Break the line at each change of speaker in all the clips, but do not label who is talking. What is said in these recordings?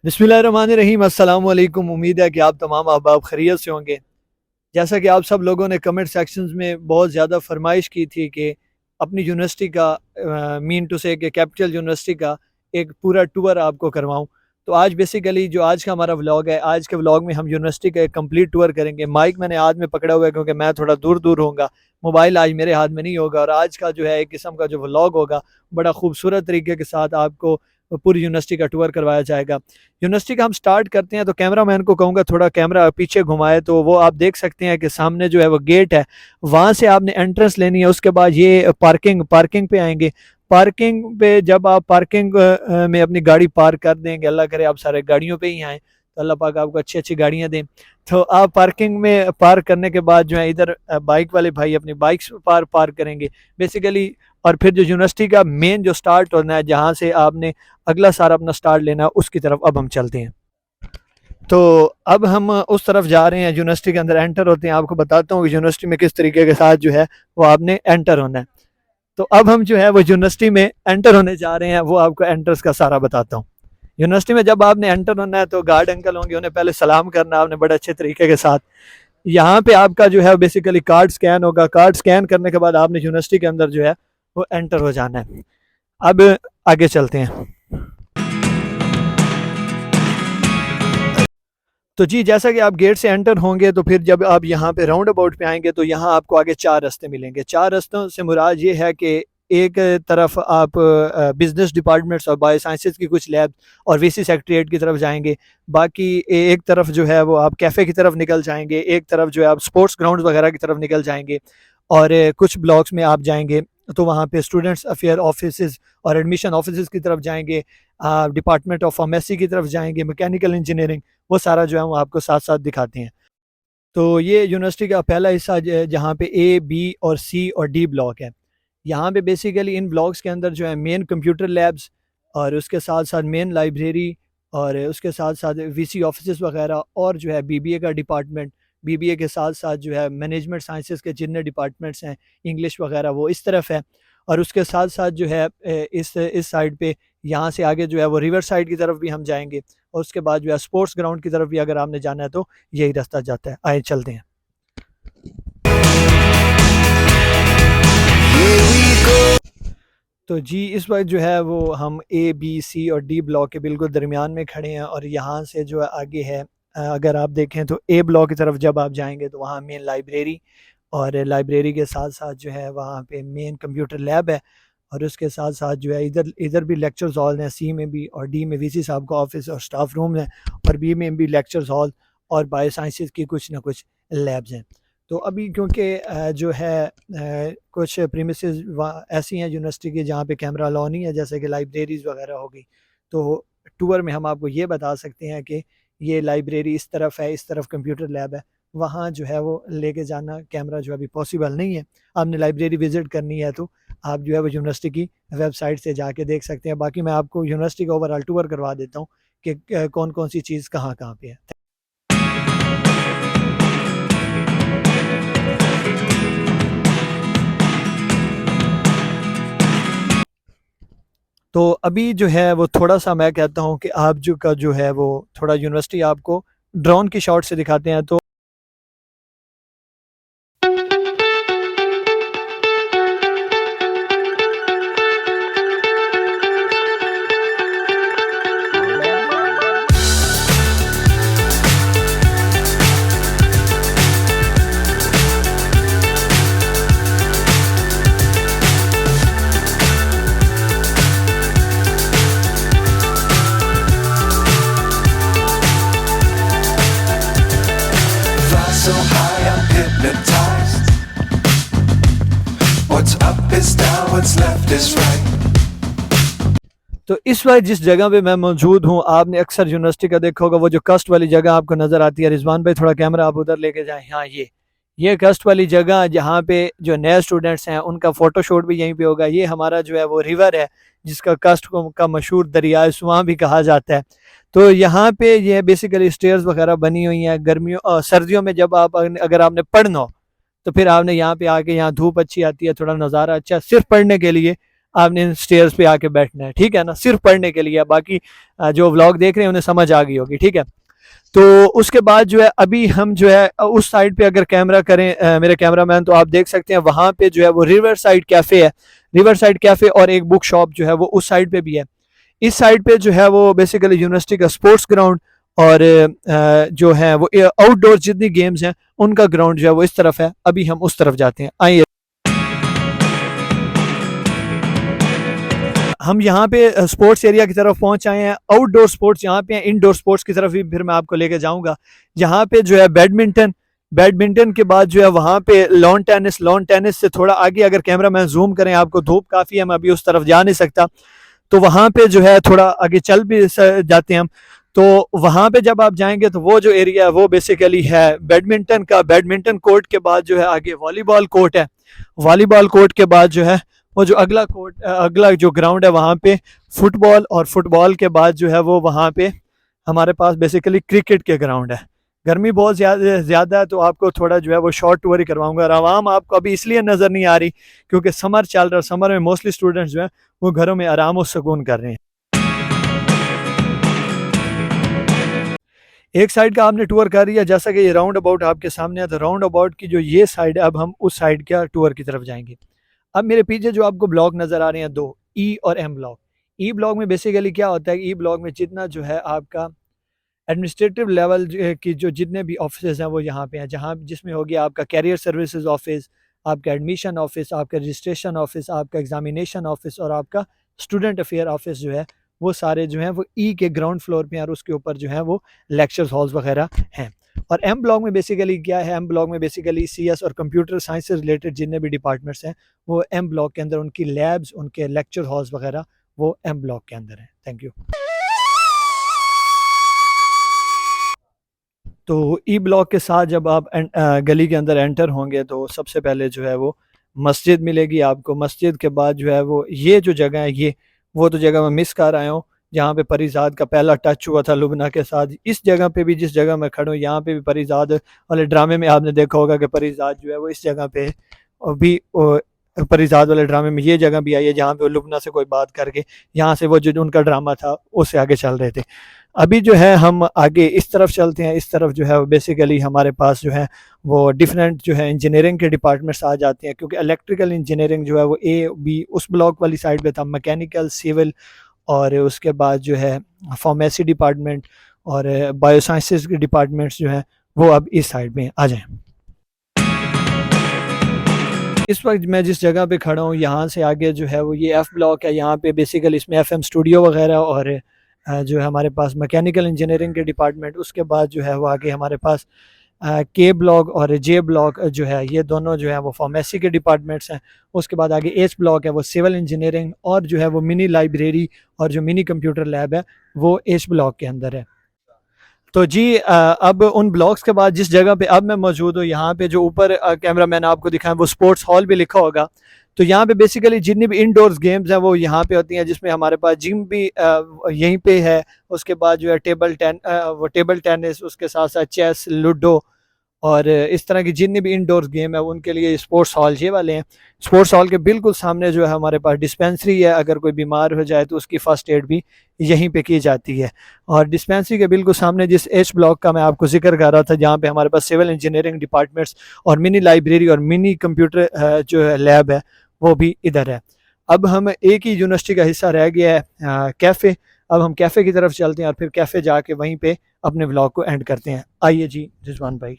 बिस्मिल्लाहिर्रहमानिर्रहीम। अस्सलाम वालेकुम। उम्मीद है कि आप तमाम अहबाब खैरियत से होंगे। जैसा कि आप सब लोगों ने कमेंट सेक्शंस में बहुत ज़्यादा फरमाइश की थी कि अपनी यूनिवर्सिटी का मीन टू से कि कैपिटल यूनिवर्सिटी का एक पूरा टूर आपको करवाऊं। तो आज बेसिकली जो आज का हमारा व्लॉग है, आज के व्लॉग में हम यूनिवर्सिटी का एक कंप्लीट टूर करेंगे। माइक मैंने हाथ में पकड़ा हुआ है क्योंकि मैं थोड़ा दूर दूर होऊंगा, मोबाइल आज मेरे हाथ में नहीं होगा। और आज का जो है एक किस्म का जो व्लॉग होगा, बड़ा खूबसूरत तरीके के साथ आपको पूरी यूनिवर्सिटी का टूर करवाया जाएगा। यूनिवर्सिटी का हम स्टार्ट करते हैं तो कैमरा मैन को कहूँगा थोड़ा कैमरा पीछे घुमाए, तो वो आप देख सकते हैं कि सामने जो है वो गेट है, वहाँ से आपने एंट्रेंस लेनी है। उसके बाद ये पार्किंग पार्किंग पे आएंगे। पार्किंग पे जब आप पार्किंग में अपनी गाड़ी पार्क कर देंगे, अल्लाह करे आप सारे गाड़ियों पे ही आएँ, तो अल्लाह पाक आपको अच्छी अच्छी गाड़ियाँ दें। तो आप पार्किंग में पार्क करने के बाद जो है इधर बाइक वाले भाई अपनी बाइक्स पार्क करेंगे बेसिकली। और फिर जो यूनिवर्सिटी का मेन जो स्टार्ट होना है, जहाँ से आपने अगला सारा अपना स्टार्ट लेना, उसकी तरफ अब हम चलते हैं। तो अब हम उस तरफ जा रहे हैं, यूनिवर्सिटी के अंदर एंटर होते हैं। आपको बताता हूँ कि यूनिवर्सिटी में किस तरीके के साथ जो है वो आपने एंटर होना है। तो अब हम जो है वो यूनिवर्सिटी में एंटर होने जा रहे हैं, वो आपको एंट्रेंस का सारा बताता हूँ। यूनिवर्सिटी में जब आपने एंटर होना है तो गार्ड अंकल होंगे, उन्हें पहले सलाम करना आपने बड़े अच्छे तरीके के साथ। यहाँ पे आपका जो है बेसिकली कार्ड स्कैन होगा। कार्ड स्कैन करने के बाद आपने यूनिवर्सिटी के अंदर जो है वो एंटर हो जाना है। अब आगे चलते हैं। तो जी, जैसा कि आप गेट से एंटर होंगे तो फिर जब आप यहाँ पे राउंड अबाउट पे आएंगे तो यहाँ आपको आगे चार रास्ते मिलेंगे। चार रास्तों से मुराद ये है कि एक तरफ आप बिजनेस डिपार्टमेंट्स और बायो साइंसेज की कुछ लैब और वीसी सेक्रेटरीट की तरफ जाएंगे। बाकी एक तरफ जो है वो आप कैफ़े की तरफ निकल जाएंगे। एक तरफ जो है आप स्पोर्ट्स ग्राउंड वगैरह की तरफ निकल जाएंगे। और कुछ ब्लॉक्स में आप जाएंगे तो वहाँ पे स्टूडेंट्स अफेयर ऑफिस और एडमिशन ऑफिस की तरफ जाएंगे। डिपार्टमेंट ऑफ फार्मेसी की तरफ जाएंगे, मैकेनिकल इंजीनियरिंग, वो सारा जो है वो आपको साथ साथ दिखाते हैं। तो ये यूनिवर्सिटी का पहला हिस्सा जहाँ पे ए बी और सी और डी ब्लॉक है। यहाँ पे बेसिकली इन ब्लॉक्स के अंदर जो है मेन कंप्यूटर लैब्स और उसके साथ साथ मेन लाइब्रेरी और उसके साथ साथ वीसी ऑफिस वगैरह और जो है बीबीए का डिपार्टमेंट, बीबीए के साथ साथ जो है मैनेजमेंट साइंसेज के जितने डिपार्टमेंट्स हैं, इंग्लिश वगैरह, वो इस तरफ है। और उसके साथ साथ जो है इस साइड पे यहाँ से आगे जो है वो रिवर साइड की तरफ भी हम जाएंगे। और उसके बाद जो है स्पोर्ट्स ग्राउंड की तरफ भी अगर आपने जाना है तो यही रास्ता जाता है। आए चलते हैं। तो जी, इस वक्त जो है वो हम ए बी सी और डी ब्लॉक के बिल्कुल दरमियान में खड़े हैं। और यहाँ से जो है आगे है, अगर आप देखें तो ए ब्लॉक की तरफ जब आप जाएंगे तो वहाँ मेन लाइब्रेरी और लाइब्रेरी के साथ साथ जो है वहाँ पे मेन कंप्यूटर लैब है। और उसके साथ साथ जो है इधर इधर भी लेक्चर्स हॉल हैं, सी में भी, और डी में वीसी साहब का ऑफिस और स्टाफ रूम है, और बी में भी लेक्चर्स हॉल और बायो साइंसेज की कुछ ना कुछ लैब्स हैं। तो अभी क्योंकि जो है कुछ प्रीमिसेस ऐसी हैं यूनिवर्सिटी की जहाँ पे कैमरा अलाउ नहीं है, जैसे कि लाइब्रेरीज़ वगैरह हो गई। तो टूर में हम आपको ये बता सकते हैं कि ये लाइब्रेरी इस तरफ है, इस तरफ कंप्यूटर लैब है। वहाँ जो है वो लेके जाना कैमरा जो अभी पॉसिबल नहीं है। आपने लाइब्रेरी विज़िट करनी है तो आप जो है वो यूनिवर्सिटी की वेबसाइट से जाके देख सकते हैं। बाकी मैं आपको यूनिवर्सिटी का ओवरऑल टूर करवा देता हूँ कि कौन कौन सी चीज़ कहाँ कहाँ पे है। तो अभी जो है वो थोड़ा सा मैं कहता हूँ कि आप जो है वो थोड़ा यूनिवर्सिटी आपको ड्रोन की शॉट से दिखाते हैं। तो
Fly so high, I'm hypnotized. What's up is down, what's left is right.
तो इस वक्त जिस जगह पे मैं मौजूद हूँ, आपने अक्सर यूनिवर्सिटी का देखा होगा, वो जो कस्ट वाली जगह आपको नज़र आती है। रिजवान भाई थोड़ा कैमरा आप उधर लेके जाएं। हाँ, ये कस्ट वाली जगह जहाँ पे जो नए स्टूडेंट्स हैं उनका फ़ोटोशूट भी यहीं पे होगा। ये हमारा जो है वो रिवर है, जिसका कस्ट का मशहूर दरियाए सुआं भी कहा जाता है। तो यहाँ पे ये बेसिकली स्टेयर्स वगैरह बनी हुई हैं। गर्मियों और सर्दियों में जब आप अगर आपने पढ़ना हो तो फिर आपने यहाँ पे आके, यहाँ धूप अच्छी आती है, थोड़ा नज़ारा अच्छा सिर्फ पढ़ने के लिए आपने इन स्टेयर्स पे आके बैठना है, ठीक है ना, सिर्फ पढ़ने के लिए। बाकी जो व्लॉग देख रहे हैं उन्हें समझ आ गई होगी, ठीक है। तो उसके बाद जो है अभी हम जो है उस साइड पे अगर कैमरा करें मेरे कैमरामैन, तो आप देख सकते हैं वहाँ पे जो है वो रिवर साइड कैफ़े है, रिवर साइड कैफ़े, और एक बुक शॉप जो है वो उस साइड पे भी है। इस साइड पे जो है वो बेसिकली यूनिवर्सिटी का स्पोर्ट्स ग्राउंड और जो है वो आउटडोर जितनी गेम्स हैं उनका ग्राउंड जो है वो इस तरफ है। अभी हम उस तरफ जाते हैं, आइए। हम यहाँ पे स्पोर्ट्स एरिया की तरफ पहुंच आए हैं। आउटडोर स्पोर्ट्स यहाँ पे हैं, इंडोर स्पोर्ट्स की तरफ भी फिर मैं आपको लेके जाऊंगा। यहाँ पे जो है बैडमिंटन, बैडमिंटन के बाद जो है वहाँ पे लॉन टेनिस, लॉन टेनिस से थोड़ा आगे अगर कैमरा मैन जूम करें, आपको धूप काफ़ी है, मैं अभी उस तरफ जा नहीं सकता, तो वहाँ पे जो है थोड़ा आगे चल भी जाते हैं हम। तो वहाँ पे जब आप जाएंगे तो वो जो एरिया है वो बेसिकली है बैडमिंटन का। बैडमिंटन कोर्ट के बाद जो है आगे वॉलीबॉल कोर्ट है। वॉलीबॉल कोर्ट के बाद जो है वो जो अगला कोर्ट, अगला जो ग्राउंड है वहाँ पे फुटबॉल, और फुटबॉल के बाद जो है वो वहाँ पे हमारे पास बेसिकली क्रिकेट के ग्राउंड है। गर्मी बहुत ज़्यादा है तो आपको थोड़ा जो है वो शॉर्ट टूर ही करवाऊंगा। और आवाम आपको अभी इसलिए नज़र नहीं आ रही क्योंकि समर चल रहा है, समर में मोस्टली स्टूडेंट्स जो है वो घरों में आराम और सुकून कर रहे हैं। एक साइड का आपने टूर कर लिया, जैसा कि ये राउंड अबाउट आपके सामने है, तो राउंड अबाउट की जो ये साइड है, अब हम उस साइड का टूर की तरफ जाएंगे। अब मेरे पीछे जो आपको ब्लॉक नज़र आ रहे हैं दो, ई और एम ब्लॉक। ई ब्लॉक में बेसिकली क्या होता है, ई ब्लॉक में जितना जो है आपका एडमिनिस्ट्रेटिव लेवल की जो जितने भी ऑफिस हैं वो यहाँ पे हैं, जहाँ जिसमें हो गया आपका कैरियर सर्विसेज ऑफिस, आपका एडमिशन ऑफिस, आपका रजिस्ट्रेशन ऑफिस, आपका एग्जामिनेशन ऑफिस और आपका स्टूडेंट अफेयर ऑफिस जो है वो सारे जो हैं वो ई के ग्राउंड फ्लोर पे हैं, और उसके ऊपर जो है वो लेक्चर्स हॉल्स वगैरह हैं। और एम ब्लॉक में बेसिकली क्या है, एम ब्लॉक में बेसिकली सी एस और कंप्यूटर साइंस से रिलेटेड जितने भी डिपार्टमेंट्स हैं वो एम ब्लॉक के अंदर, उनकी लैब्स, उनके लेक्चर हॉल्स वगैरह वो एम ब्लॉक के अंदर हैं। Thank you. तो ई ब्लॉक के साथ जब आप गली के अंदर एंटर होंगे तो सबसे पहले जो है वो मस्जिद मिलेगी आपको। मस्जिद के बाद जो है वो ये जो जगह है, ये वो तो जगह मैं मिस कर आया हूँ जहाँ पे परीजाद का पहला टच हुआ था लुबना के साथ। इस जगह पे भी, जिस जगह मैं खड़ा हूँ, यहाँ पे भी परीजाद वाले ड्रामे में आपने देखा होगा कि परीजाद जो है वो इस जगह पे भी, परीजाद वाले ड्रामे में ये जगह भी आई है जहाँ पे वो लुबना से कोई बात करके यहाँ से वो जो उनका ड्रामा था उससे आगे चल रहे थे। अभी जो है हम आगे इस तरफ चलते हैं। इस तरफ जो है बेसिकली हमारे पास जो है वो डिफरेंट जो है इंजीनियरिंग के डिपार्टमेंट्स आ जाते हैं, क्योंकि इलेक्ट्रिकल इंजीनियरिंग जो है वो ए बी उस ब्लॉक वाली साइड पे था, मैकेनिकल, सिविल, और उसके बाद जो है फार्मेसी डिपार्टमेंट और बायोसाइंसेस के डिपार्टमेंट्स जो हैं वो अब इस साइड में आ जाएं। इस वक्त मैं जिस जगह पे खड़ा हूँ यहाँ से आगे जो है वो ये एफ़ ब्लॉक है। यहाँ पे बेसिकली इसमें एफ़एम स्टूडियो वगैरह और जो है हमारे पास मैकेनिकल इंजीनियरिंग के डिपार्टमेंट। उसके बाद जो है वो आगे हमारे पास के ब्लॉक और जे ब्लॉक जो है ये दोनों जो है वो फार्मेसी के डिपार्टमेंट्स हैं। उसके बाद आगे एच ब्लॉक है वो सिविल इंजीनियरिंग, और जो है वो मिनी लाइब्रेरी और जो मिनी कंप्यूटर लैब है वो एच ब्लॉक के अंदर है। तो जी अब उन ब्लॉक्स के बाद जिस जगह पे अब मैं मौजूद हूँ, यहाँ पे जो ऊपर कैमरा मैन आपको दिखाएं वो स्पोर्ट्स हॉल भी लिखा होगा। तो यहाँ पे बेसिकली जितनी भी इंडोर्स गेम्स हैं वो यहाँ पे होती हैं, जिसमें हमारे पास जिम भी यहीं पे है। उसके बाद जो है टेबल टेनिस, उसके साथ साथ चेस, लूडो और इस तरह की जितनी भी इंडोर्स गेम है उनके लिए स्पोर्ट्स हॉल ये वाले हैं। स्पोर्ट्स हॉल के बिल्कुल सामने जो है हमारे पास डिस्पेंसरी है, अगर कोई बीमार हो जाए तो उसकी फ़र्स्ट एड भी यहीं पे की जाती है। और डिस्पेंसरी के बिल्कुल सामने जिस एच ब्लॉक का मैं आपको जिक्र कर रहा था, जहाँ पे हमारे पास सिविल इंजीनियरिंग डिपार्टमेंट्स और मिनी लाइब्रेरी और मिनी कंप्यूटर जो है लैब है वो भी इधर है। अब हम एक ही यूनिवर्सिटी का हिस्सा रह गया है कैफ़े। अब हम कैफ़े की तरफ चलते हैं और फिर कैफ़े जाके वहीं पे अपने व्लॉग को एंड करते हैं। आइए जी रिजवान भाई।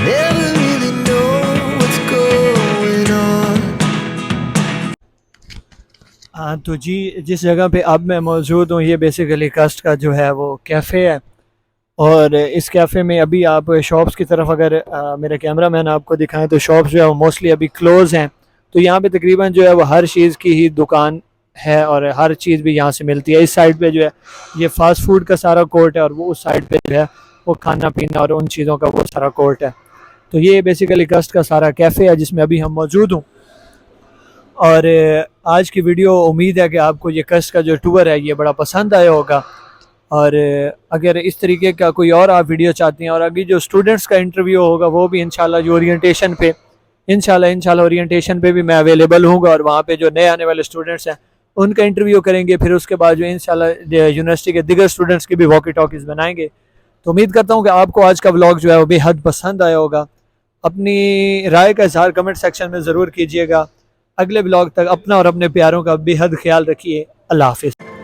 Never really know what's going on.
हाँ तो जी जिस जगह पे अब मैं मौजूद हूँ ये बेसिकली कस्ट का जो है वो कैफ़े है। और इस कैफ़े में अभी आप शॉप्स की तरफ अगर मेरे कैमरा मैन आपको दिखाएं तो शॉप्स जो है वो मोस्टली अभी क्लोज़ हैं। तो यहाँ पे तकरीबन जो है वो हर चीज़ की ही दुकान है और हर चीज़ भी यहाँ से मिलती है। इस साइड पे जो है ये फास्ट फूड का सारा कोर्ट है, और वो उस साइड पे जो है वो खाना पीना और उन चीज़ों का वो सारा कोर्ट है। तो ये बेसिकली कस्ट का सारा कैफ़े है जिसमें अभी हम मौजूद हूँ। और आज की वीडियो उम्मीद है कि आपको ये कस्ट का जो टूर है ये बड़ा पसंद आया होगा। और अगर इस तरीके का कोई और आप वीडियो चाहते हैं, और अभी जो स्टूडेंट्स का इंटरव्यू होगा वो भी इंशाल्लाह जो ओरिएंटेशन पे इंशाल्लाह ओरिएंटेशन पे भी मैं अवेलेबल हूँगा, और वहाँ पे जो नए आने वाले स्टूडेंट्स हैं उनका इंटरव्यू करेंगे। फिर उसके बाद जो इंशाल्लाह यूनिवर्सिटी के दिगर स्टूडेंट्स की भी वॉकी टॉकीज़ बनाएंगे। तो उम्मीद करता हूँ कि आपको आज का व्लॉग जो है वो बेहद पसंद आया होगा। अपनी राय का इजहार कमेंट सेक्शन में ज़रूर कीजिएगा। अगले ब्लॉग तक अपना और अपने प्यारों का बेहद ख्याल रखिए। अल्लाह हाफिज़।